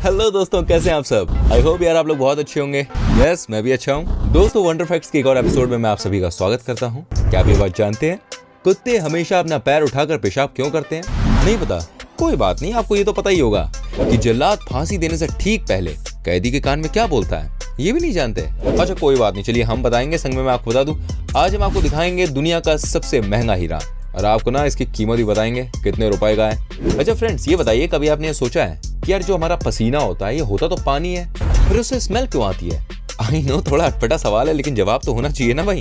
Hello दोस्तों, कैसे हैं आप सब। आई होप यार आप लोग बहुत अच्छे होंगे। यस, मैं भी अच्छा हूँ। दोस्तों, वंडर फैक्ट्स के एक और एपिसोड में मैं आप सभी का स्वागत करता हूँ। क्या आप ये बात जानते हैं, कुत्ते हमेशा अपना पैर उठाकर पेशाब क्यों करते हैं? नहीं पता? कोई बात नहीं, आपको ये तो पता ही होगा कि जल्लाद फांसी देने से ठीक पहले कैदी के कान में क्या बोलता है, ये भी नहीं जानते? अच्छा कोई बात नहीं, चलिए हम बताएंगे। संग में मैं आपको बता दूं, आज हम आपको दिखाएंगे दुनिया का सबसे महंगा हीरा, और आपको ना इसकी कीमत भी बताएंगे कितने रुपए का है। अच्छा फ्रेंड्स, ये बताइए कभी आपने ये सोचा है कि यार जो हमारा पसीना होता है ये होता तो पानी है, फिर उससे स्मेल क्यों आती है? आई नो, थोड़ा अटपटा सवाल है, लेकिन जवाब तो होना चाहिए ना भाई।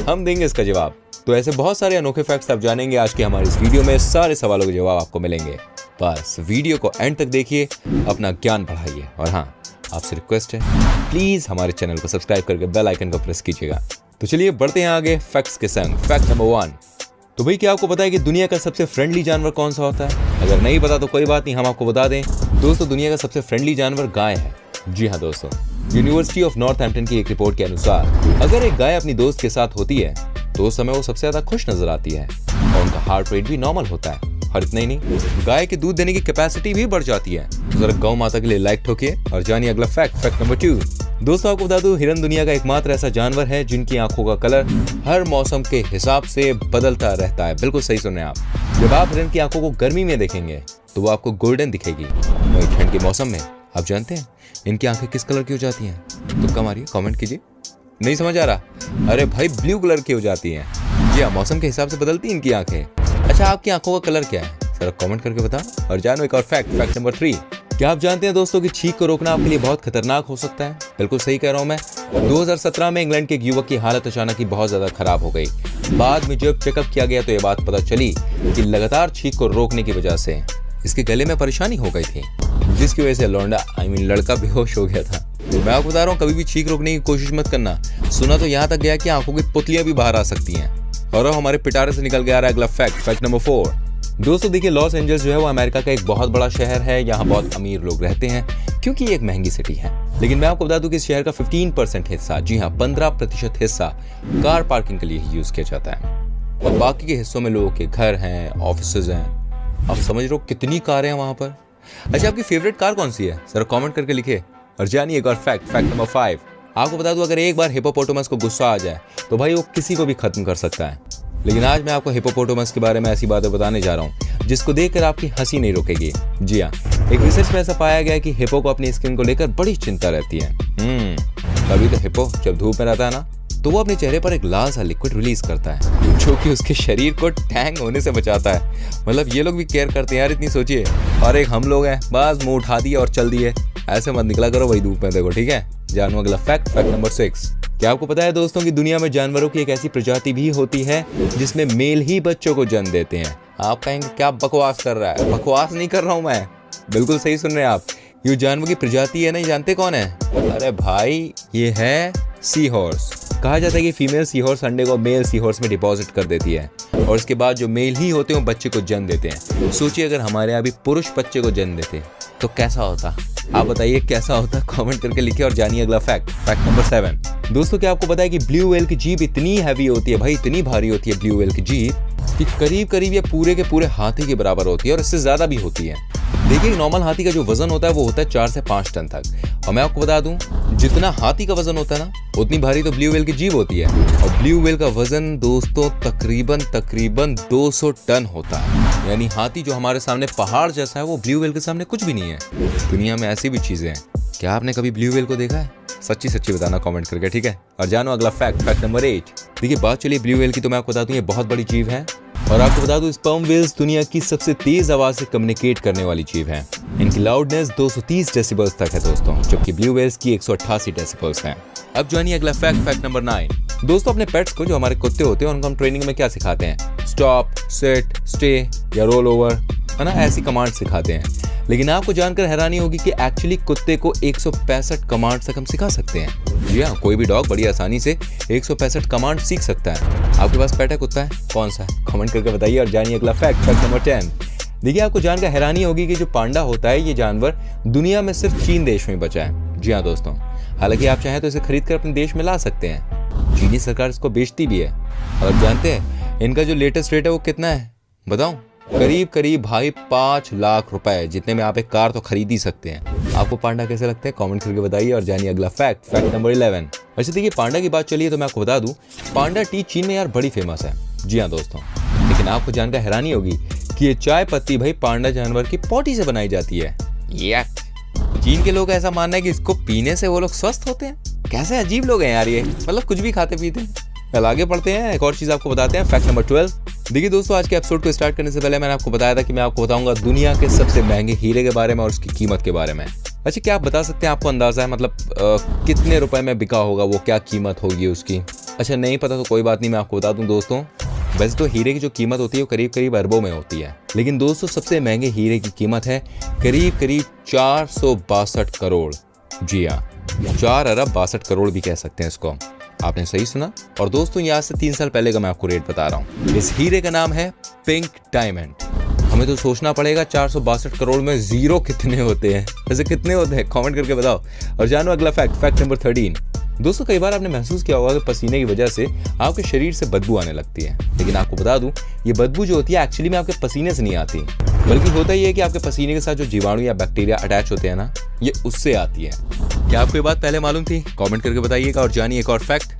हम देंगे इसका जवाब। तो ऐसे बहुत सारे अनोखे फैक्ट्स आप जानेंगे आज के हमारे इस वीडियो में। सारे सवालों के जवाब आपको मिलेंगे। बस वीडियो को एंड तक देखिए, अपना ज्ञान बढ़ाइए। और हाँ, आपसे रिक्वेस्ट है, प्लीज हमारे चैनल को सब्सक्राइब करके बेल आइकन को प्रेस कीजिएगा। तो चलिए बढ़ते हैं आगे फैक्ट्स के संग। Fact number 1। तो भाई, क्या आपको पता है कि दुनिया का सबसे फ्रेंडली जानवर कौन सा होता है? अगर नहीं पता तो कोई बात नहीं, हम आपको बता दें। दोस्तों, दुनिया का सबसे फ्रेंडली जानवर गाय है। जी हाँ दोस्तों, यूनिवर्सिटी ऑफ नॉर्थहैम्पटन की एक रिपोर्ट के अनुसार अगर एक गाय अपनी दोस्त के साथ होती है तो उस समय वो सबसे ज्यादा खुश नजर आती है और उनका हार्ट रेट भी नॉर्मल होता है। और इतना ही नहीं, गाय के दूध देने की कैपेसिटी भी बढ़ जाती है। तो जरा गौ माता के लिए लाइक ठोकिए और जानिए अगला फैक्ट। Fact number 2। दोस्तों, आपको बता दूं, हिरन दुनिया का एकमात्र ऐसा जानवर है जिनकी आंखों का कलर हर मौसम के हिसाब से बदलता रहता है। बिल्कुल सही सुन रहे हैं आप। जब आप हिरन की आंखों को गर्मी में देखेंगे तो वो आपको गोल्डन दिखेगी, वहीं ठंड के मौसम में आप जानते हैं इनकी आंखें किस कलर की हो जाती हैं? तुक्का मारिए, कमेंट कीजिए। नहीं समझ आ रहा? अरे भाई, ब्लू कलर की हो जाती हैं। जी हाँ, मौसम के हिसाब से बदलती हैं इनकी आंखें। अच्छा, आपकी आंखों का कलर क्या है? जरा कमेंट करके बताओ। और जानो एक और फैक्ट। Fact number 3। क्या आप जानते हैं दोस्तों कि छींक को रोकना आपके लिए बहुत खतरनाक हो सकता है? बिल्कुल सही कह रहा हूं मैं। 2017 में इंग्लैंड के एक युवक की हालत अचानक ही बहुत ज्यादा खराब हो गई। बाद में जब चेकअप किया गया तो ये बात पता चली कि लगातार छींक को रोकने की वजह से इसके गले में परेशानी हो गई थी, जिसकी वजह से लौंडा लड़का बेहोश हो गया था। तो मैं आपको बता रहा हूँ, कभी भी छींक रोकने की कोशिश मत करना। सुना तो यहाँ तक गया कि आंखों की पुतलियां भी बाहर आ सकती हैं। और हमारे पिटारे से निकल के आ रहा है अगला फैक्ट। Fact number 4। दोस्तों देखिए, लॉस एंजल्स जो है वो अमेरिका का एक बहुत बड़ा शहर है। यहाँ बहुत अमीर लोग रहते हैं क्योंकि ये एक महंगी सिटी है। लेकिन मैं आपको बता दूं कि इस शहर का 15% हिस्सा, जी हाँ 15% हिस्सा कार पार्किंग के लिए ही यूज किया जाता है। और बाकी के हिस्सों में लोगों के घर हैं, ऑफिसेज हैं। आप समझ रहे हो कितनी कारें हैं वहां पर। अच्छा, आपकी फेवरेट कार कौन सी है? सर कमेंट करके लिखिए। और जानिए एक और फैक्ट। Fact number 5। आपको बता दूं, अगर एक बार हिप्पोपोटामस को गुस्सा आ जाए तो भाई वो किसी को भी खत्म कर सकता है। लेकिन आज मैं आपको हिप्पोपोटामस के बारे में ऐसी बातें बताने जा रहा हूँ जिसको देखकर आपकी हंसी नहीं रुकेगी। जी हाँ, एक रिसर्च में ऐसा पाया गया कि हिप्पो को अपनी स्किन को लेकर बड़ी चिंता रहती है। तभी तो हिप्पो जब धूप में रहता है ना, तो वो अपने चेहरे पर एक लाल सा लिक्विड रिलीज करता है जो कि उसके शरीर को टैंग होने से बचाता है। मतलब ये लोग भी केयर करते हैं यार, इतनी सोचिए। और एक हम लोग हैं, बस मुंह उठा दिए और चल दिए। ऐसे मत निकला करो वही धूप में, देखो ठीक है। जानो अगला फैक्ट। Fact number 6। क्या आपको पता है दोस्तों कि दुनिया में जानवरों की एक ऐसी प्रजाति भी होती है जिसमें मेल ही बच्चों को जन्म देते हैं? आप कहेंगे क्या बकवास कर रहा है? बकवास नहीं कर रहा हूं मैं, बिल्कुल सही सुन रहे हैं आप। ये जानवर की प्रजाति है, नहीं जानते कौन है? अरे भाई, ये है सी हॉर्स। कहा जाता है कि फीमेल सी हॉर्स अंडे को मेल सी हॉर्स में डिपॉजिट कर देती है और उसके बाद जो मेल ही होते हैं वो बच्चे को जन्म देते हैं। सोचिए अगर हमारे यहाँ भी पुरुष बच्चे को जन्म देते तो कैसा होता? आप बताइए कैसा होता, कमेंट करके लिखिए। और जानिए अगला फैक्ट। Fact number 7। दोस्तों, क्या आपको पता है कि ब्लू व्हेल की जीभ इतनी हैवी होती है, भाई इतनी भारी होती है ब्लू व्हेल की जीभ, कि करीब करीब ये पूरे के पूरे हाथी के बराबर होती है और इससे ज्यादा भी होती है। देखिए, नॉर्मल हाथी का जो वजन होता है वो होता है 4 से 5 टन तक। और मैं आपको बता दूं, जितना हाथी का वजन होता है ना, उतनी भारी तो ब्लू व्हेल की जीभ होती है। और ब्लू व्हेल का वजन दोस्तों तकरीबन 200 टन होता है। यानी हाथी जो हमारे सामने पहाड़ जैसा है, वो ब्लू व्हेल के सामने कुछ भी नहीं है। दुनिया में ऐसी भी चीजें हैं। क्या आपने कभी ब्लू व्हेल को देखा है? सच्ची सच्ची बताना कमेंट करके, ठीक है। और जानो अगला फैक्ट। Fact number 8। देखिए, बात चलिए ब्लू व्हेल की, तो मैं आपको बता दूं ये बहुत बड़ी जीव है। और आपको बता दूं, स्पर्म व्हेल्स दुनिया की सबसे तेज आवाज से कम्युनिकेट करने वाली जीव है। इनकी लाउडनेस 230 डेसिबल्स तक है दोस्तों, जबकि ब्लू व्हेल्स की 188 डेसिबल्स है। अब जानिए अगला फैक्ट। Fact number 9। दोस्तों, अपने पेट्स को, जो हमारे कुत्ते होते हैं, उनको हम ट्रेनिंग में क्या सिखाते हैं? स्टॉप, सिट, स्टे या रोल ओवर, है ना, ऐसी कमांड सिखाते हैं। लेकिन आपको जानकर हैरानी होगी कि एक्चुअली कुत्ते को 165 कमांड तक हम सिखा सकते हैं। जी हाँ, कोई भी डॉग बड़ी आसानी से 165 कमांड सीख सकता है। आपके पास पेट है, कुत्ता है, कौन सा है? कमेंट करके बताइए। और जानिए अगला फैक्ट। Fact number 10। देखिए, आपको जानकर हैरानी होगी कि जो पांडा होता है, ये जानवर दुनिया में सिर्फ चीन देश में बचा है। जी हाँ दोस्तों, हालांकि आप चाहें तो इसे खरीद कर अपने देश में ला सकते हैं। चीनी सरकार इसको बेचती भी है। और आप जानते हैं इनका जो लेटेस्ट रेट है वो कितना है? बताऊं? करीब करीब भाई 5 लाख रुपए, जितने में आप एक कार तो खरीद ही सकते हैं। आपको पांडा कैसे लगते हैं कमेंट करके बताइए और जानिए अगला फैक्ट नंबर 11। अच्छा देखिए, पांडा की बात चलिए तो मैं आपको बता दूं, पांडा टी चीन में यार बड़ी फेमस है। जी हाँ दोस्तों, लेकिन आपको जानकर हैरानी होगी कि ये चाय पत्ती भाई पांडा जानवर की पोटी से बनाई जाती है। चीन के लोग ऐसा मानना है कि इसको पीने से वो लोग स्वस्थ होते हैं। कैसे अजीब लोग हैं यार ये, मतलब कुछ भी खाते पीते हैं। कल आगे बढ़ते हैं, एक और चीज आपको बताते हैं, फैक्ट नंबर 12। देखिए दोस्तों, आज के एपिसोड को स्टार्ट करने से पहले मैंने आपको बताया था कि मैं आपको बताऊंगा दुनिया के सबसे महंगे हीरे के बारे में और उसकी कीमत के बारे में। अच्छा, क्या आप बता सकते हैं, आपको अंदाजा है मतलब कितने रुपए में बिका होगा वो, क्या कीमत होगी उसकी? अच्छा नहीं पता तो कोई बात नहीं, मैं आपको बता दूं दोस्तों, वैसे तो हीरे की जो कीमत होती है वो करीब करीब अरबों में होती है, लेकिन दोस्तों सबसे महंगे हीरे की कीमत है करीब करीब 462 करोड़। जी हाँ, 4 अरब 62 करोड़ भी कह सकते हैं इसको, आपने सही सुना। और दोस्तों ये आज से 3 साल पहले का मैं आपको रेट बता रहा हूँ। इस हीरे का नाम है पिंक डायमंड। हमें तो सोचना पड़ेगा 462 करोड़ में जीरो कितने होते हैं, वैसे कितने होते हैं कमेंट करके बताओ। और जानो अगला फैक्ट नंबर 13। दोस्तों कई बार आपने महसूस किया होगा कि पसीने की वजह से आपके शरीर से बदबू आने लगती है, लेकिन आपको बता दूं ये बदबू जो होती है एक्चुअली में आपके पसीने से नहीं आती, बल्कि होता ही है कि आपके पसीने के साथ जो जीवाणु या बैक्टीरिया अटैच होते हैं ना, ये उससे आती है। क्या आपको ये बात पहले मालूम थी? कमेंट करके बताइएगा। और जानिए एक और फैक्ट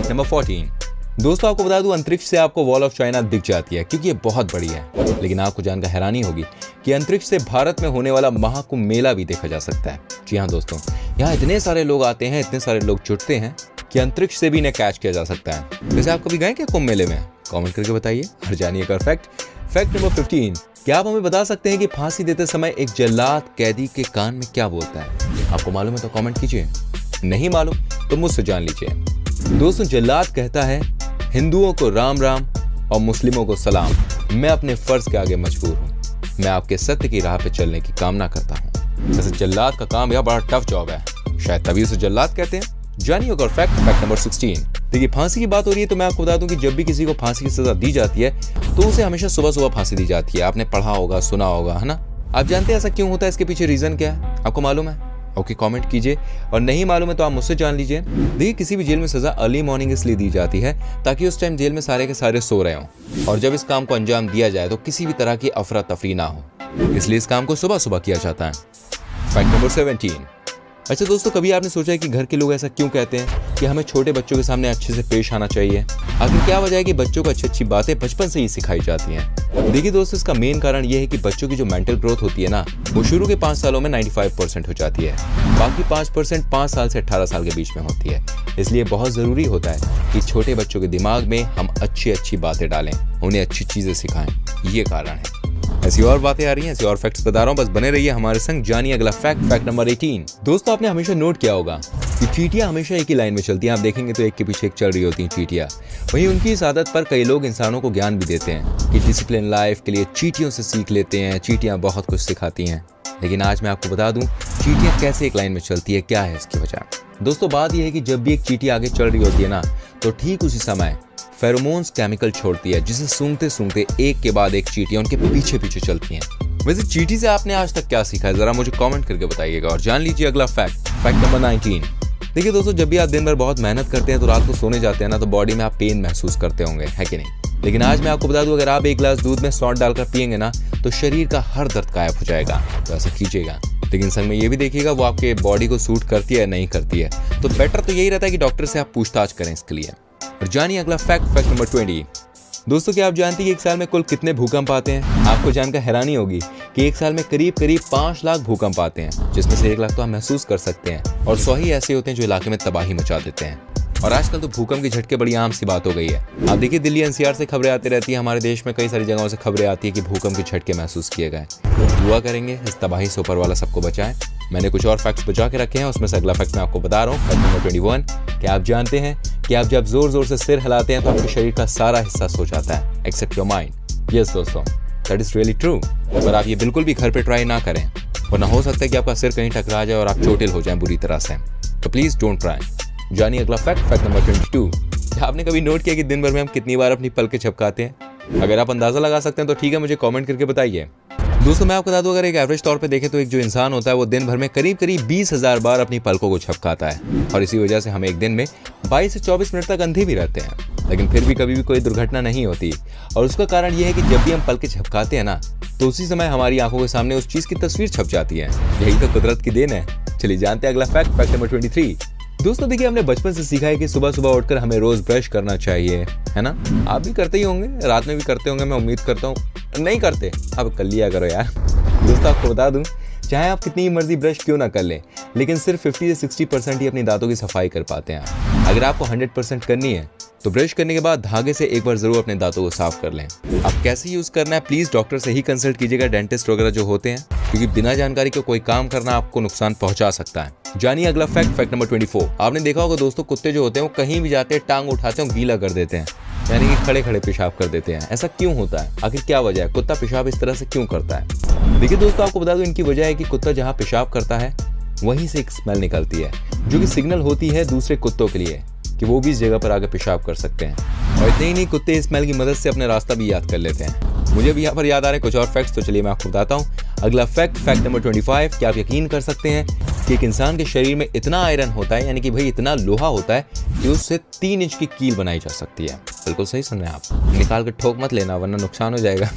नंबर 14। दोस्तों आपको बता दूं, अंतरिक्ष से आपको वॉल ऑफ चाइना दिख जाती है क्योंकि ये बहुत बड़ी है, लेकिन आपको जानकर हैरानी होगी कि अंतरिक्ष से भारत में होने वाला महाकुंभ मेला भी देखा जा सकता है। जी हाँ दोस्तों, यहाँ इतने सारे लोग आते हैं, इतने सारे लोग जुटते हैं कि अंतरिक्ष से भी इन्हें कैच किया जा सकता है। वैसे आप कभी गए क्या कुंभ मेले में? कमेंट करके बताइए। और जानिए एक फैक्ट नंबर 15। क्या आप हमें बता सकते हैं कि फांसी देते समय एक जल्लाद कैदी के कान में क्या बोलता है? आपको मालूम है तो कमेंट कीजिए, नहीं मालूम तो मुझसे जान लीजिए। दोस्तों जल्लाद कहता है, हिंदुओं को राम राम और मुस्लिमों को सलाम, मैं अपने फर्ज के आगे मजबूर हूँ, मैं आपके सत्य की राह पे चलने की कामना करता हूँ। वैसे जल्लाद का काम यह बड़ा टफ जॉब है, शायद तभी उसे जल्लाद कहते हैं। जानिए और फैक्ट नंबर 16। देखिए फांसी की बात हो रही है तो मैं आपको बता दूं कि जब भी किसी को फांसी की सजा दी जाती है तो उसे हमेशा सुबह सुबह फांसी दी जाती है। आपने पढ़ा होगा, सुना होगा, है ना? आप जानते हैं ऐसा क्यों होता है, इसके पीछे रीजन क्या है? आपको मालूम है? ओके कमेंट कीजिए, और नहीं मालूम है तो आप मुझसे जान लीजिए। देखिए किसी भी जेल में सजा अर्ली मॉर्निंग इसलिए दी जाती है ताकि उस टाइम जेल में सारे के सारे सो रहे हों, और जब इस काम को अंजाम दिया जाए तो किसी भी तरह की अफरा तफरी ना हो, इसलिए इस काम को सुबह सुबह किया जाता है। Fact number 17। अच्छा दोस्तों, कभी आपने सोचा है कि घर के लोग ऐसा क्यों कहते हैं कि हमें छोटे बच्चों के सामने अच्छे से पेश आना चाहिए? आखिर क्या वजह है कि बच्चों को अच्छी अच्छी बातें बचपन से ही सिखाई जाती हैं? देखिए दोस्तों, इसका मेन कारण यह है कि बच्चों की जो मेंटल ग्रोथ होती है ना, वो शुरू के 5 सालों में 95% हो जाती है, बाकी 5% 5 साल से 18 साल के बीच में होती है। इसलिए बहुत जरूरी होता है कि छोटे बच्चों के दिमाग में हम अच्छी अच्छी बातें डालें, उन्हें अच्छी चीजें सिखाएं, ये कारण है। ऐसी और बातें आ रही हैं, ऐसी और फैक्ट्स बता रहा हूँ, बस बने रहिए हमारे संग। जानिए अगला फैक्ट नंबर 18। दोस्तों आपने हमेशा नोट किया होगा कि चींटियां हमेशा एक ही लाइन में चलती हैं। आप देखेंगे तो एक के पीछे एक चल रही होती हैं चींटियां। वहीं उनकी इस आदत पर कई लोग इंसानों को ज्ञान भी देते हैं कि डिसिप्लिन लाइफ के लिए चींटियों से सीख लेते हैं, चींटियां बहुत कुछ सिखाती हैं। लेकिन आज मैं आपको बता दूं चींटियां कैसे एक लाइन में चलती है, क्या है इसकी वजह। दोस्तों बात यह है कि जब भी एक चींटी आगे चल रही होती है ना, तो ठीक उसी समय फेरोमोन्स केमिकल छोड़ती है, जिसे सूंघते सूंघते एक के बाद एक चींटियां उनके पीछे पीछे चलती हैं। वैसे चींटी से आपने आज तक क्या सीखा है, जरा मुझे कमेंट करके बताइएगा। और जान लीजिए अगला फैक्ट नंबर 19। देखिए दोस्तों, जब भी आप दिन भर बहुत मेहनत करते हैं तो रात को सोने जाते हैं ना, तो बॉडी में आप पेन महसूस करते होंगे, है कि नहीं? लेकिन आज मैं आपको बता दूं, अगर आप एक गिलास दूध में सौंठ डालकर पिएंगे ना, तो शरीर का हर दर्द गायब हो जाएगा। तो ऐसा कीजिएगा, लेकिन संग में ये भी देखिएगा वो आपके बॉडी को सूट करती है या नहीं करती है। तो बेटर तो यही रहता है कि डॉक्टर से आप पूछताछ करें इसके लिए। और जानिए अगला फैक्ट नंबर 20। दोस्तों क्या आप जानते हैं कि एक साल में कुल कितने भूकंप आते हैं? आपको जानकर हैरानी होगी कि एक साल में करीब करीब 5 लाख भूकंप आते हैं, जिसमें से 1 लाख तो हम महसूस कर सकते हैं, और 100 ही ऐसे होते हैं जो इलाके में तबाही मचा देते हैं। और आजकल तो भूकंप के झटके बड़ी आम सी बात हो गई है। आप देखिए दिल्ली एनसीआर से खबरें आती रहती है, हमारे देश में कई सारी जगहों से खबरें आती है कि भूकंप के झटके महसूस किए गए। दुआ करेंगे इस तबाही से ऊपर वाला सबको बचाए। मैंने कुछ और फैक्ट्स बचा के रखे हैं, उसमें से अगला फैक्ट मैं आपको बता रहा हूँ, फैक्ट नंबर 21। क्या आप जानते हैं कि आप जब जोर जोर से सिर हिलाते हैं तो आपके शरीर का सारा हिस्सा सो जाता है एक्सेप्ट योर माइंड। यस दोस्तों, दैट इज रियली ट्रू। पर आप ये बिल्कुल भी घर पे ट्राई ना करें, वरना हो सकता है कि आपका सिर कहीं टकरा जाए और आप चोटिल हो जाएं बुरी तरह से। तो प्लीज डोंट ट्राई। जानिए अगला फैक्ट नंबर 22। आपने कभी नोट किया कि दिन भर में हम कितनी बार अपनी पलकें झपकाते हैं? अगर आप अंदाजा लगा सकते हैं तो ठीक है, मुझे कमेंट करके बताइए। दोस्तों मैं आपको बता दूं, अगर एक एवरेज तौर पे देखें तो एक जो इंसान होता है वो दिन भर में करीब 20,000 बार अपनी पलकों को झपकाता है और इसी वजह से हम एक दिन में 22 से 24 मिनट तक अंधे भी रहते हैं, लेकिन फिर भी कभी भी कोई दुर्घटना नहीं होती। और उसका कारण ये है कि जब भी हम पलकें झपकाते हैं ना, तो उसी समय हमारी आंखों के सामने उस चीज की तस्वीर छप जाती है। यही तो कुदरत की देन है। चलिए जानते हैं अगला फैक्ट नंबर 23। दोस्तों देखिए, हमने बचपन से सीखा है कि सुबह सुबह उठकर हमें रोज ब्रश करना चाहिए, है ना। आप भी करते ही होंगे, रात में भी करते होंगे, मैं उम्मीद करता हूँ। नहीं करते अब कर लिया करो यार। दोस्तों आपको बता दूं, चाहे आप कितनी मर्जी ब्रश क्यों ना कर लें, लेकिन सिर्फ 50 से 60% ही अपनी दांतों की सफाई कर पाते हैं। अगर आपको 100% करनी है तो ब्रश करने के बाद धागे से एक बार जरूर अपने दांतों को साफ कर लें। अब कैसे यूज करना है, प्लीज डॉक्टर से ही कंसल्ट कीजिएगा, डेंटिस्ट वगैरह जो होते हैं, क्योंकि बिना जानकारी के कोई काम करना आपको नुकसान पहुंचा सकता है। जानिए अगला फैक्ट नंबर 24। आपने देखा होगा दोस्तों, कुत्ते जो होते हैं वो कहीं भी जाते हैं टांग उठाते हैं, गीला कर देते हैं, यानी कि खड़े खड़े पेशाब कर देते हैं। ऐसा क्यों होता है, आखिर क्या वजह है, कुत्ता पेशाब इस तरह से क्यों करता है? देखिए दोस्तों, आपको बता दूं, इनकी वजह है कि कुत्ता जहाँ पेशाब करता है वहीं से एक स्मेल निकलती है, जो कि सिग्नल होती है दूसरे कुत्तों के लिए कि वो भी इस जगह पर आकर पेशाब कर सकते हैं। और इतने ही नहीं, कुत्ते इस स्मेल की मदद से अपने रास्ता भी याद कर लेते हैं। मुझे भी यहाँ पर याद आ रहे हैं कुछ और फैक्ट्स, तो चलिए मैं आपको बताता हूँ। अगला फैक्ट नंबर 25। क्या आप यकीन कर सकते हैं कि एक इंसान के शरीर में इतना आयरन होता है, यानी कि भाई इतना लोहा होता है कि उससे 3 इंच की कील बनाई जा सकती है। बिल्कुल सही सुन रहे हैं आप, निकाल कर ठोक मत लेना वरना नुकसान हो जाएगा।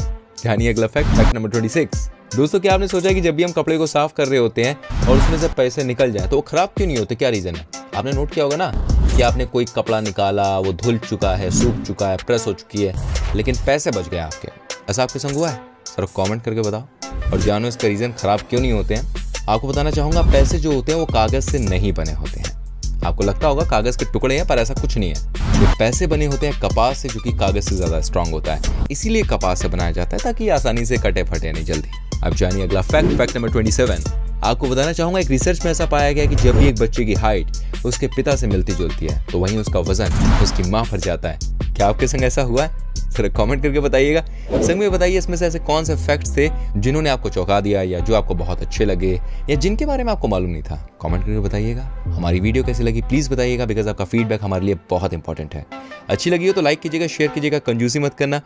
यानी अगला फैक्ट नंबर 26। दोस्तों क्या आपने सोचा कि जब भी हम कपड़े को साफ कर रहे होते हैं और उसमें से पैसे निकल जाए तो वो खराब क्यों नहीं होते, क्या रीजन है? आपने नोट किया होगा ना कि आपने कोई कपड़ा निकाला, वो धुल चुका है, सूख चुका है, प्रेस हो चुकी है, लेकिन पैसे बच गए आपके। ऐसा आपके संग हुआ है? सर कमेंट करके बताओ और जानो इसका रीजन खराब क्यों नहीं होते हैं। आपको बताना चाहूंगा, पैसे जो होते हैं वो कागज से नहीं बने होते हैं। आपको लगता होगा कागज के टुकड़े हैं, पर ऐसा कुछ नहीं है। ये पैसे बने होते हैं कपास से, जो कि कागज से ज्यादा स्ट्रांग होता है, इसीलिए कपास से बनाया जाता है ताकि आसानी से कटे फटे नहीं जल्दी। अब जानिए अगला फैक्ट नंबर 27। आपको बताना चाहूंगा, एक रिसर्च में ऐसा पाया गया कि जब भी एक बच्चे की हाइट उसके पिता से मिलती जुलती है तो वहीं उसका वजन उसकी माँ पर जाता है। क्या आपके संग ऐसा हुआ है? सर कमेंट करके बताइएगा। संग में बताइए इसमें से ऐसे कौन से फैक्ट्स थे जिन्होंने आपको चौंका दिया, या जो आपको बहुत अच्छे लगे, या जिनके बारे में आपको मालूम नहीं था। कमेंट करके बताइएगा। हमारी वीडियो कैसी लगी प्लीज बताइएगा, बिकॉज आपका फीडबैक हमारे लिए बहुत इंपॉर्टेंट है। अच्छी लगी हो तो लाइक कीजिएगा, शेयर कीजिएगा, कंजूसी मत करना।